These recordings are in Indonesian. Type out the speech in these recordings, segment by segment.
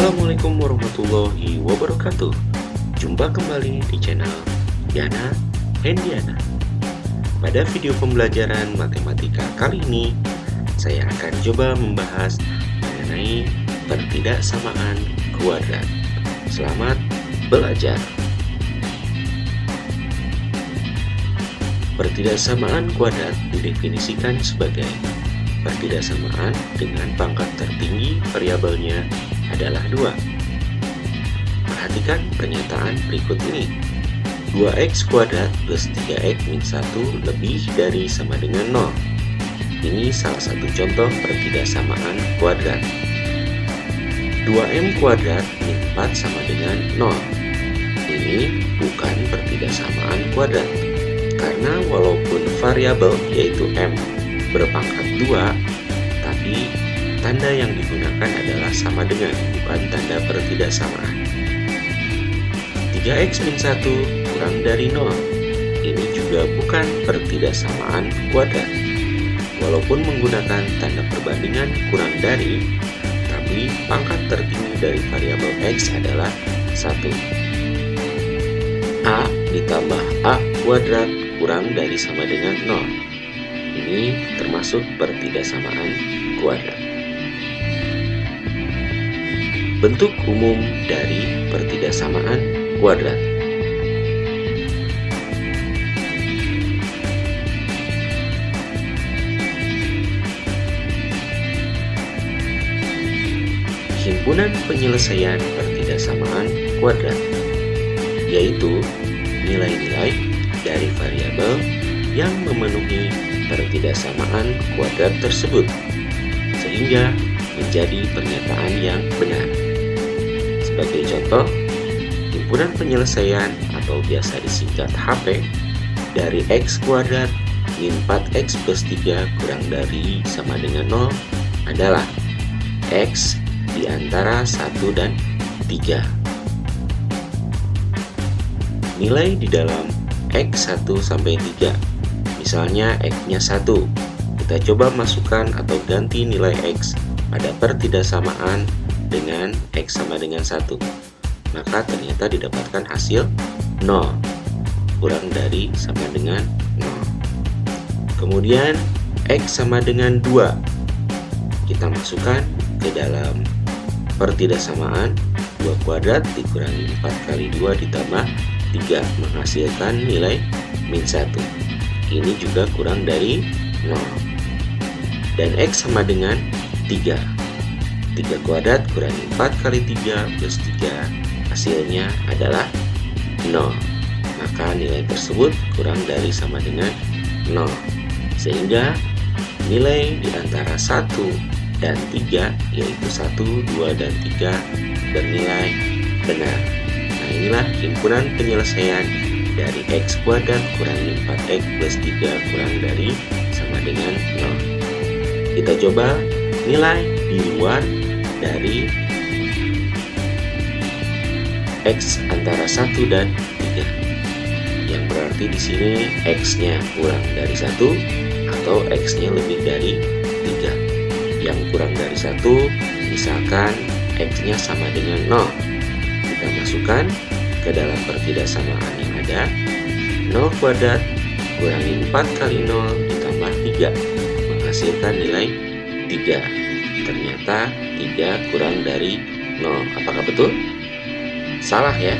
Assalamualaikum warahmatullahi wabarakatuh. Jumpa kembali di channel Yana Hendiana. Pada video pembelajaran matematika kali ini, saya akan coba membahas mengenai pertidaksamaan kuadrat. Selamat belajar. Pertidaksamaan kuadrat didefinisikan sebagai pertidaksamaan dengan pangkat tertinggi variabelnya adalah 2. Perhatikan pernyataan berikut ini. 2x kuadrat plus 3x min 1 lebih dari sama dengan 0. Ini salah satu contoh pertidaksamaan kuadrat. 2m kuadrat min 4 sama dengan 0. Ini bukan pertidaksamaan kuadrat. Karena walaupun variabel yaitu m berpangkat 2, tapi tanda yang digunakan adalah sama dengan, bukan tanda pertidaksamaan. 3x min 1 kurang dari 0. Ini juga bukan pertidaksamaan kuadrat. Walaupun menggunakan tanda perbandingan kurang dari, tapi pangkat tertinggi dari variabel x adalah 1. A ditambah a kuadrat kurang dari sama dengan 0. Ini termasuk pertidaksamaan kuadrat. Bentuk umum dari pertidaksamaan kuadrat. Himpunan penyelesaian pertidaksamaan kuadrat, yaitu nilai-nilai dari variabel yang memenuhi pertidaksamaan kuadrat tersebut, sehingga menjadi pernyataan yang benar. Sebagai contoh, himpunan penyelesaian atau biasa disingkat HP dari x kuadrat min 4x plus 3 kurang dari sama dengan 0 adalah x di antara 1 dan 3. Nilai di dalam x1 sampai 3. Misalnya x-nya 1, kita coba masukkan atau ganti nilai x pada pertidaksamaan dengan x sama dengan 1. Maka ternyata didapatkan hasil 0, kurang dari sama dengan 0. Kemudian x sama dengan 2, kita masukkan ke dalam pertidaksamaan 2 kuadrat dikurangi 4 kali 2 ditambah 3 menghasilkan nilai min 1. Ini juga kurang dari 0. Dan x sama dengan 3. 3 kuadrat kurangi 4 kali 3 plus 3 hasilnya adalah 0. Maka nilai tersebut kurang dari sama dengan 0. Sehingga nilai di antara 1 dan 3 yaitu 1, 2, dan 3 bernilai benar. Nah, inilah himpunan penyelesaian dari x kuadrat kurangi 4x plus 3 kurang dari sama dengan 0. Kita coba nilai di luar dari x antara 1 dan 3. Yang berarti di sini x-nya kurang dari 1 atau x-nya lebih dari 3. Yang kurang dari 1 misalkan x-nya sama dengan 0. Kita masukkan ke dalam pertidaksamaan yang ada 0 kuadrat kurangi 4 kali 0 ditambah 3 menghasilkan nilai 3. Ternyata 3 kurang dari 0. Apakah betul? Salah ya.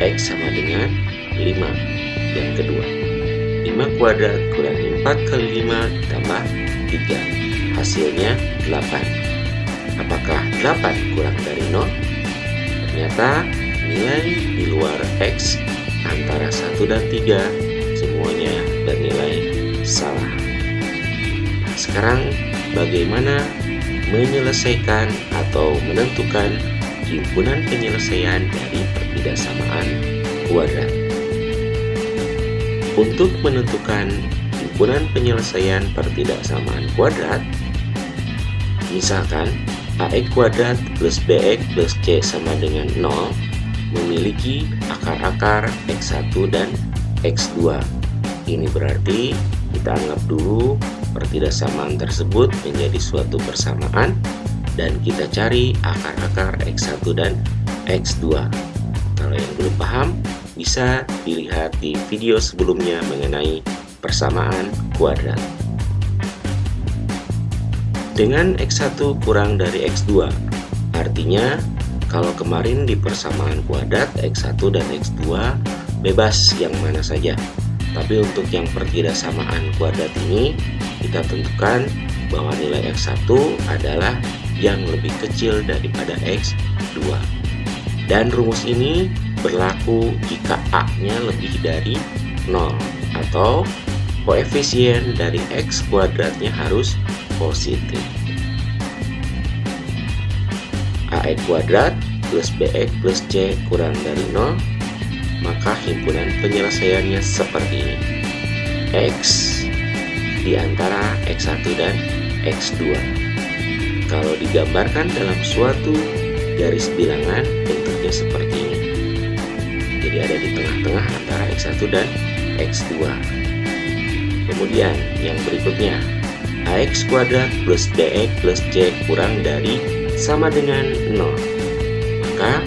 X sama dengan 5. Yang kedua, 5 kuadrat kurangi 4 kali 5 ditambah 3 hasilnya 8. Apakah 8 kurang dari 0? Ternyata nilai di luar x antara 1 dan 3 semuanya bernilai salah. Nah, sekarang bagaimana menyelesaikan atau menentukan himpunan penyelesaian dari pertidaksamaan kuadrat? Untuk menentukan himpunan penyelesaian pertidaksamaan kuadrat, misalkan ax kuadrat plus bx plus c sama dengan 0 memiliki akar-akar x1 dan x2. Ini berarti kita anggap dulu pertidaksamaan tersebut menjadi suatu persamaan dan kita cari akar-akar X1 dan X2. Kalau yang belum paham, bisa dilihat di video sebelumnya mengenai persamaan kuadrat. Dengan X1 kurang dari X2, artinya kalau kemarin di persamaan kuadrat X1 dan X2 bebas yang mana saja. Tapi untuk yang pertidaksamaan kuadrat ini, kita tentukan bahwa nilai X1 adalah yang lebih kecil daripada X2. Dan rumus ini berlaku jika A-nya lebih dari 0 atau koefisien dari X kuadratnya harus positif. AX kuadrat plus BX plus C kurang dari 0, maka himpunan penyelesaiannya seperti ini. X di antara X1 dan X2. Kalau digambarkan dalam suatu garis bilangan, bentuknya seperti ini. Jadi ada di tengah-tengah antara X1 dan X2. Kemudian yang berikutnya, AX kuadrat plus BX plus C kurang dari sama dengan 0. Maka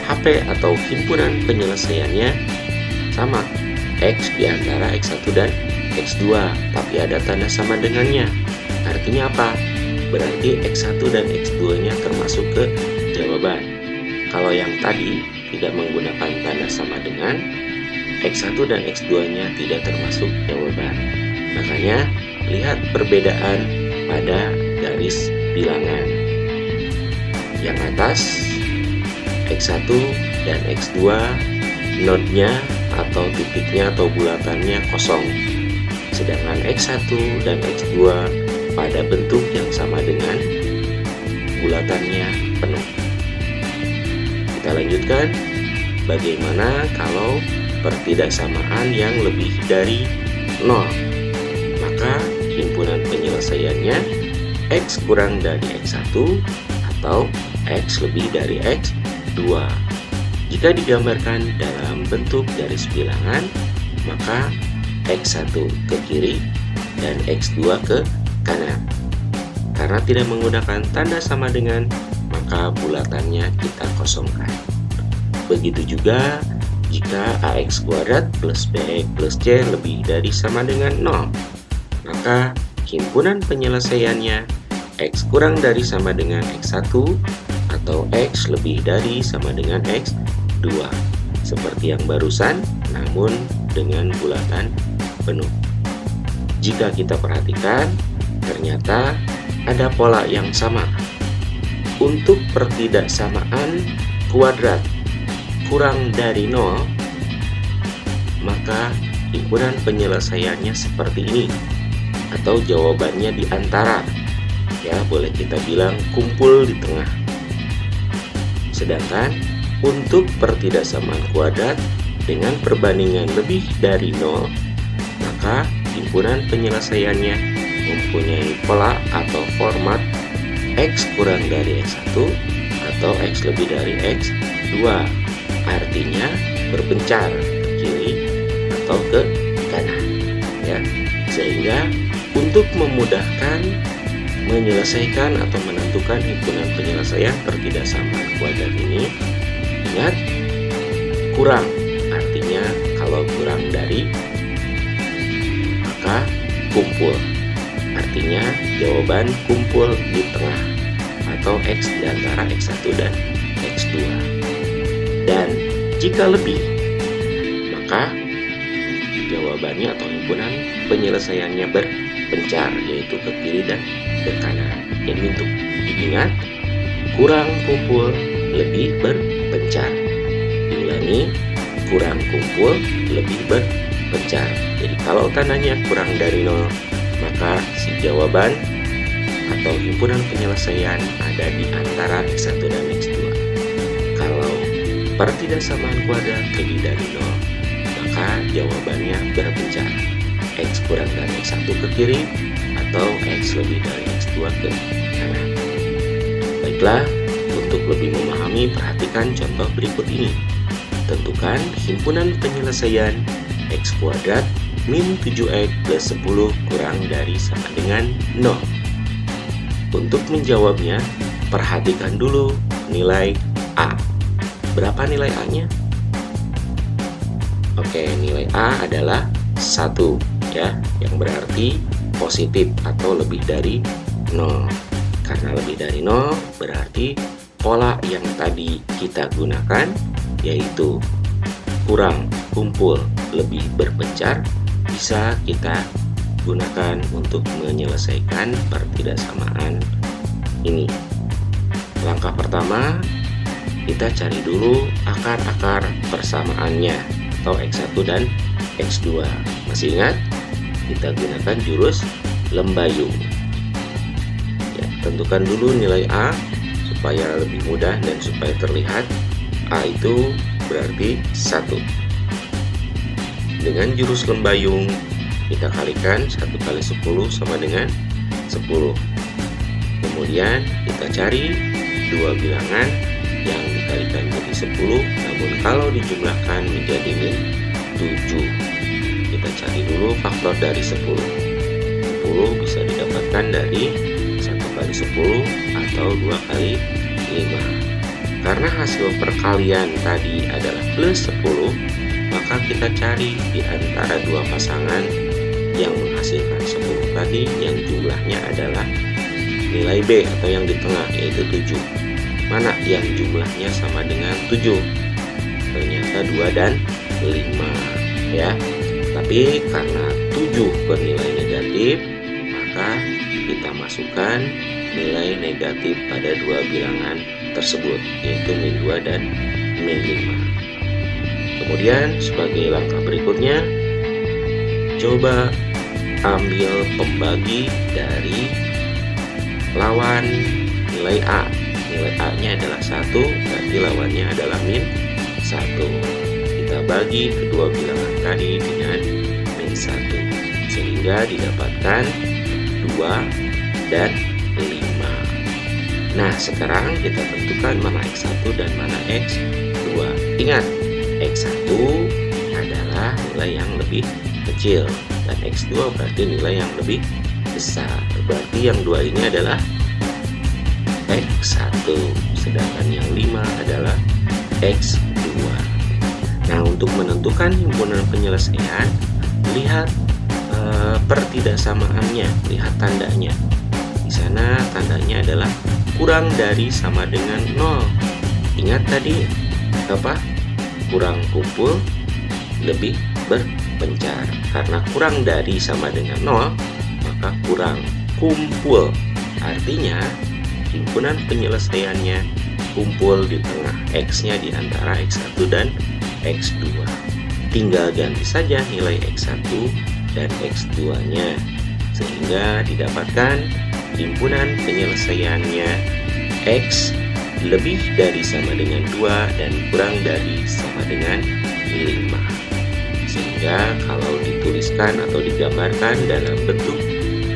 HP atau himpunan penyelesaiannya sama, X di antara X1 dan X2, tapi ada tanda sama dengannya. Artinya apa? Berarti X1 dan X2 nya termasuk ke jawaban. Kalau yang tadi tidak menggunakan tanda sama dengan, X1 dan X2 nya tidak termasuk jawaban. Makanya lihat perbedaan pada garis bilangan. Yang atas X1 dan X2 node-nya atau titiknya atau bulatannya kosong, sedangkan X1 dan X2 pada bentuk yang sama dengan bulatannya penuh. Kita lanjutkan, bagaimana kalau pertidaksamaan yang lebih dari 0? Maka himpunan penyelesaiannya X kurang dari X1 atau X lebih dari X2. Jika digambarkan dalam bentuk garis bilangan, maka X1 ke kiri dan X2 ke kanan. Karena tidak menggunakan tanda sama dengan, maka bulatannya kita kosongkan. Begitu juga jika AX kuadrat plus BX plus C lebih dari sama dengan 0, maka himpunan penyelesaiannya X kurang dari sama dengan X1 atau X lebih dari sama dengan X2. Seperti yang barusan, namun dengan bulatan penuh. Jika kita perhatikan, ternyata ada pola yang sama. Untuk pertidaksamaan kuadrat kurang dari 0, maka himpunan penyelesaiannya seperti ini, atau jawabannya di antara. Ya, boleh kita bilang kumpul di tengah. Sedangkan untuk pertidaksamaan kuadrat dengan perbandingan lebih dari 0, maka himpunan penyelesaiannya mempunyai pola atau format X kurang dari X1 atau X lebih dari X2. Artinya berpencar ke kiri atau ke kanan. Ya, sehingga untuk memudahkan menyelesaikan atau menentukan himpunan penyelesaian pertidaksamaan kuadrat ini, ingat kurang, artinya kalau kurang dari maka kumpul, artinya jawaban kumpul di tengah atau X di antara X1 dan X2. Dan jika lebih, maka jawabannya atau himpunan penyelesaiannya berpencar, yaitu ke kiri dan ke kanan. Ini untuk diingat, kurang kumpul, lebih berpencar. Diulangi, kurang kumpul, lebih berpencar. Jadi kalau tandanya kurang dari 0, maka si jawaban atau himpunan penyelesaian ada di antara X1 dan X2. Kalau pertidaksamaan kuadrat lebih dari 0, maka jawabannya berpencar. X kurang dari X1 ke kiri atau X lebih dari X2 ke kanan. Baiklah, untuk lebih memahami, perhatikan contoh berikut ini. Tentukan himpunan penyelesaian X kuadrat min 7X plus 10 kurang dari sama dengan 0. Untuk menjawabnya, perhatikan dulu nilai A. Berapa nilai A-nya? Oke, nilai A adalah 1 ya, yang berarti positif atau lebih dari 0. Karena lebih dari 0 berarti pola yang tadi kita gunakan yaitu kurang, kumpul, lebih, berpencar bisa kita gunakan untuk menyelesaikan pertidaksamaan ini. Langkah pertama, kita cari dulu akar-akar persamaannya atau X1 dan X2. Masih ingat? Kita gunakan jurus lembayung. Ya, tentukan dulu nilai A supaya lebih mudah dan supaya terlihat. A itu berarti 1. Dengan jurus lembayung kita kalikan 1 kali 10 sama dengan 10. Kemudian kita cari dua bilangan yang dikalikan jadi 10, namun kalau dijumlahkan menjadi min 7. Kita cari dulu faktor dari 10. 10 bisa didapatkan dari 1 kali 10 atau 2 kali 5. Karena hasil perkalian tadi adalah plus 10, maka kita cari di antara dua pasangan yang menghasilkan 10 tadi yang jumlahnya adalah nilai B atau yang di tengah yaitu 7. Mana yang jumlahnya sama dengan 7? Ternyata 2 dan 5 ya. Tapi karena 7 bernilai negatif, maka kita masukkan nilai negatif pada dua bilangan tersebut yaitu min 2 dan min 5. Kemudian sebagai langkah berikutnya, coba ambil pembagi dari lawan nilai A. Nilai A-nya adalah 1, berarti lawannya adalah min 1. Kita bagi kedua bilangan tadi dengan min 1, sehingga didapatkan 2 dan 5. Nah, sekarang kita tentukan mana X1 dan mana X2. Ingat, X1 adalah nilai yang lebih kecil dan X2 berarti nilai yang lebih besar. Berarti yang 2 ini adalah X1, sedangkan yang 5 adalah X2. Nah, untuk menentukan himpunan penyelesaian, lihat pertidaksamaannya, lihat tandanya. Di sana tandanya adalah kurang dari sama dengan 0. Ingat tadi apa? Kurang kumpul, lebih berpencar. Karena kurang dari sama dengan 0, maka kurang kumpul. Artinya himpunan penyelesaiannya kumpul di tengah, X-nya di antara X1 dan X2. Tinggal ganti saja nilai X1 dan X2-nya sehingga didapatkan himpunan penyelesaiannya X lebih dari sama dengan 2 dan kurang dari sama dengan 5. Sehingga kalau dituliskan atau digambarkan dalam bentuk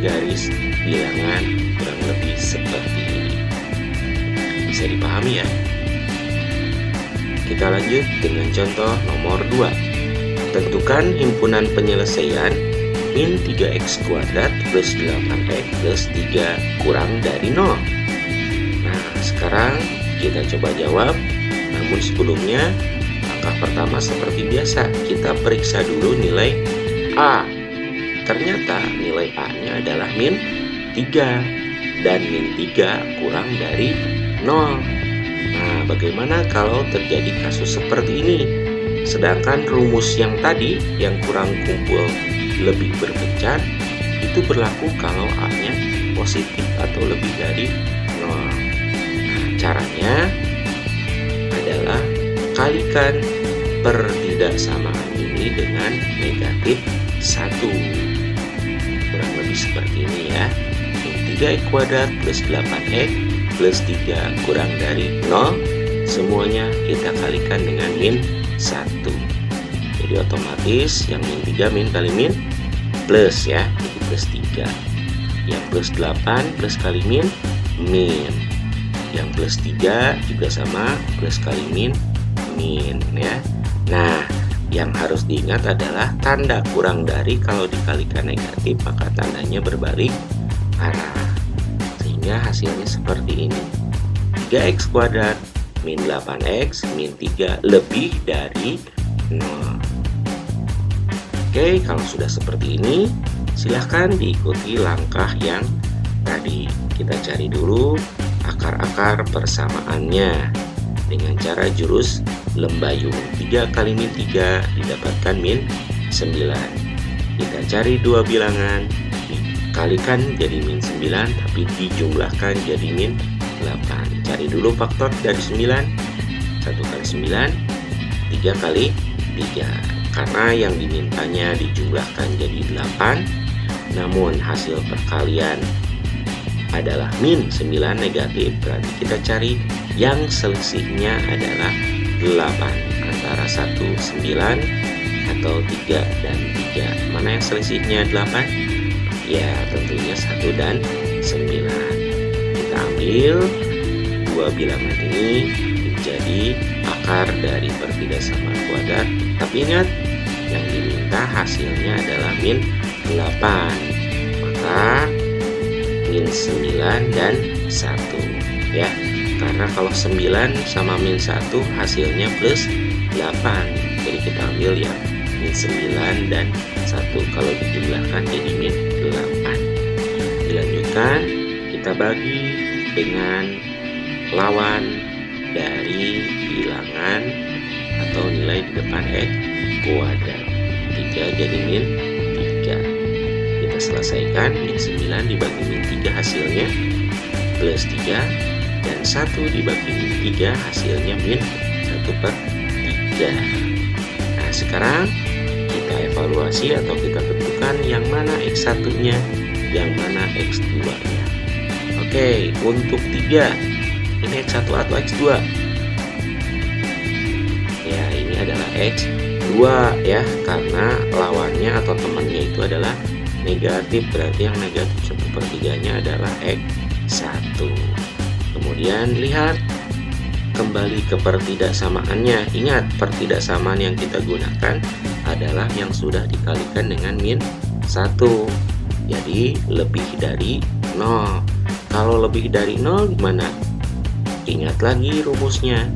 garis bilangan kurang lebih seperti ini. Bisa dipahami ya? Kita lanjut dengan contoh nomor 2. Tentukan himpunan penyelesaian min 3x kuadrat plus 8x plus 3 kurang dari 0. Nah, sekarang kita coba jawab. Namun sebelumnya, langkah pertama seperti biasa, kita periksa dulu nilai A. Ternyata nilai A-nya adalah min 3 dan min 3 kurang dari 0. Nah, bagaimana kalau terjadi kasus seperti ini? Sedangkan rumus yang tadi, yang kurang kumpul lebih berpencar, itu berlaku kalau A-nya positif atau lebih dari 0. Nah, caranya adalah kalikan pertidaksamaan ini dengan negatif 1. Kurang lebih seperti ini ya. Min 3x kuadrat plus 8x plus 3 kurang dari 0, semuanya kita kalikan dengan min 1. Jadi otomatis yang min 3 min kali min plus ya, jadi plus 3. Yang plus 8 plus kali min Yang plus 3 juga sama, plus kali min ya. Nah, yang harus diingat adalah tanda kurang dari kalau dikalikan negatif maka tandanya berbalik arah, sehingga hasilnya seperti ini. 3x kuadrat min 8x min 3 lebih dari 0. Oke, kalau sudah seperti ini, silahkan diikuti langkah yang tadi. Kita cari dulu akar-akar persamaannya dengan cara jurus lembayung. 3 kali min 3 didapatkan min 9. Kita cari dua bilangan, dikalikan jadi min 9, tapi dijumlahkan jadi min 8. Cari dulu faktor dari 9. 1 kali 9, 3 kali 3. Karena yang dimintanya dijumlahkan jadi 8, namun hasil perkalian adalah min 9 negatif, berarti kita cari yang selisihnya adalah 8 antara 1, 9 atau 3 dan 3. Mana yang selisihnya 8? Ya, tentunya 1 dan 9. Kita ambil dua bilangan ini menjadi akar dari pertidasamaan kuadrat. Tapi ingat, yang diminta hasilnya adalah min 8. Maka min 9 dan 1 ya. Karena kalau 9 sama min 1 hasilnya plus 8. Jadi kita ambil yang min 9 dan 1. Kalau dijumlahkan jadi min 8. Dilanjutkan, kita bagi dengan lawan dari bilangan atau nilai di depan x kuadrat. 3 jadi min 3. Kita selesaikan, min 9 dibagi min 3 hasilnya plus 3, dan 1 dibagi min 3 hasilnya min 1/3. Nah, sekarang kita evaluasi atau kita tentukan yang mana x1 nya, yang mana x2 nya. Oke, untuk 3 ini x1 atau x2? Ya, ini adalah x2 ya, karena lawannya atau temannya itu adalah negatif, berarti yang negatif 1/3 nya adalah x1. Kemudian lihat kembali ke pertidaksamaannya. Ingat, pertidaksamaan yang kita gunakan adalah yang sudah dikalikan dengan min 1. Jadi lebih dari 0. Kalau lebih dari 0 gimana? Ingat lagi rumusnya.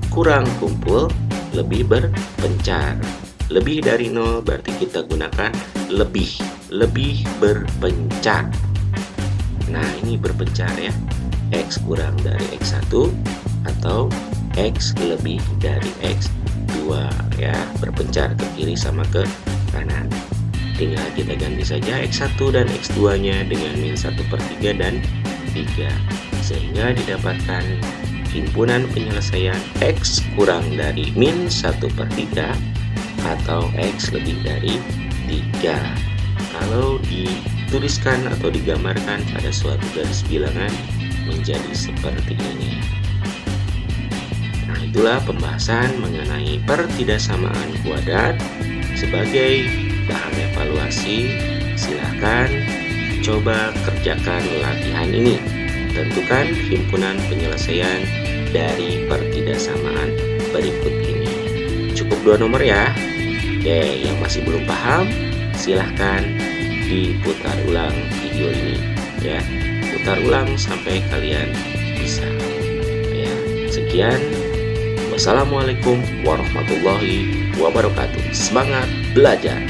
Kurang kumpul, lebih berpencar. Lebih dari 0 berarti kita gunakan lebih berpencar. Nah, ini berpencar ya. X kurang dari X1 atau X lebih dari X2 ya, berpencar ke kiri sama ke kanan. Tinggal kita ganti saja X1 dan X2 nya dengan min 1/3 dan 3, sehingga didapatkan himpunan penyelesaian X kurang dari min 1/3 atau X lebih dari 3. Kalau dituliskan atau digambarkan pada suatu garis bilangan menjadi seperti ini. Nah, itulah pembahasan mengenai pertidaksamaan kuadrat. Sebagai bahan evaluasi, silahkan coba kerjakan latihan ini. Tentukan himpunan penyelesaian dari pertidaksamaan berikut ini. Cukup 2 nomor ya. Oke, yang masih belum paham, silahkan diputar ulang video ini ya. Putar ulang sampai kalian bisa ya. Sekian, wassalamualaikum warahmatullahi wabarakatuh. Semangat belajar.